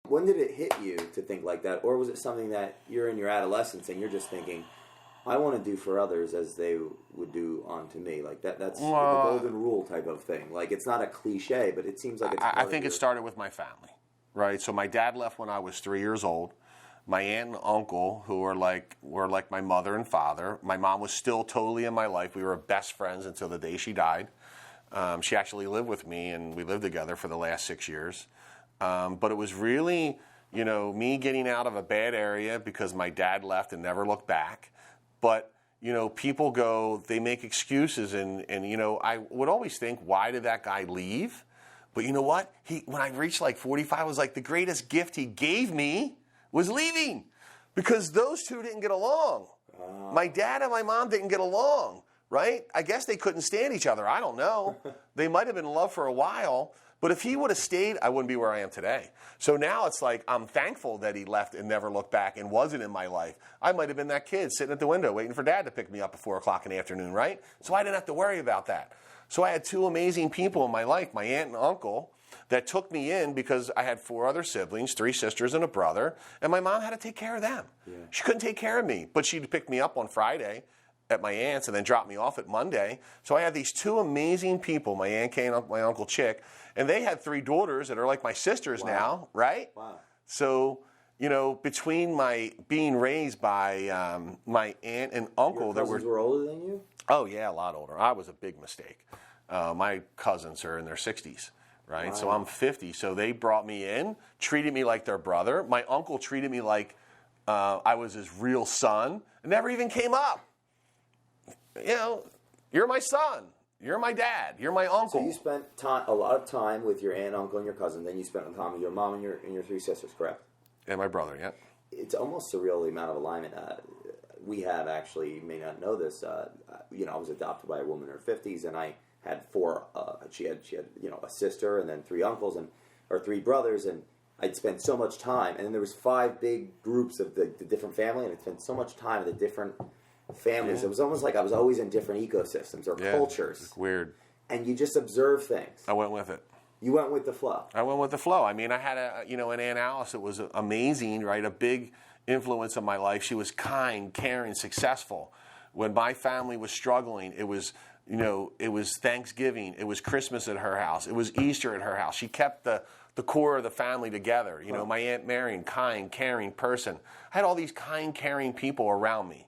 When did it hit you to think like that? Or was it something that you're in your adolescence and you're just thinking, I want to do for others as they would do unto me? Like that's the golden rule type of thing. Like, it's not a cliche, but it seems like it's I think it started with my family, right? So my dad left when I was 3 years old. My aunt and uncle, who were like my mother and father. My mom was still totally in my life. We were best friends until the day she died. She actually lived with me, and we lived together for the last 6 years. But it was really, me getting out of a bad area because my dad left and never looked back. But, people they make excuses, and I would always think, why did that guy leave? But you know what? When I reached like 45, I was like, the greatest gift he gave me was leaving, because those two didn't get along. My dad and my mom didn't get along, right? I guess they couldn't stand each other. I don't know. They might have been in love for a while. But if he would have stayed, I wouldn't be where I am today. So now it's like I'm thankful that he left and never looked back and wasn't in my life. I might have been that kid sitting at the window waiting for Dad to pick me up at 4 o'clock in the afternoon, right? So I didn't have to worry about that. So I had two amazing people in my life, my aunt and uncle, that took me in because I had 4 other siblings, 3 sisters and a brother, and my mom had to take care of them. Yeah. She couldn't take care of me, but she'd pick me up on Friday at my aunt's and then drop me off at Monday. So I had these 2 amazing people, my Aunt Kay and my Uncle Chick, and they had 3 daughters that are like my sisters now, right? Wow. So, between my being raised by my aunt and uncle, Your cousins were older than you? Oh yeah, a lot older. I was a big mistake. My cousins are in their 60s, right? Wow. So I'm 50. So they brought me in, treated me like their brother. My uncle treated me like I was his real son. It never even came up. You're my son. You're my dad. You're my uncle. So you spent a lot of time with your aunt, uncle, and your cousin. Then you spent time with your mom and your 3 sisters, correct? And my brother, yeah. It's almost surreal, the amount of alignment. We have actually, you may not know this, I was adopted by a woman in her 50s, and I had 4, she had a sister and then 3 uncles or 3 brothers, and I'd spent so much time. And then there was 5 big groups of the different family, and I'd spent so much time with the different families. Yeah. It was almost like I was always in different ecosystems or cultures. It's weird. And you just observe things. I went with it. You went with the flow. I went with the flow. I mean, I had an Aunt Alice that was amazing, right? A big influence in my life. She was kind, caring, successful. When my family was struggling, it was, it was Thanksgiving. It was Christmas at her house. It was Easter at her house. She kept the core of the family together. My Aunt Marion, kind, caring person. I had all these kind, caring people around me.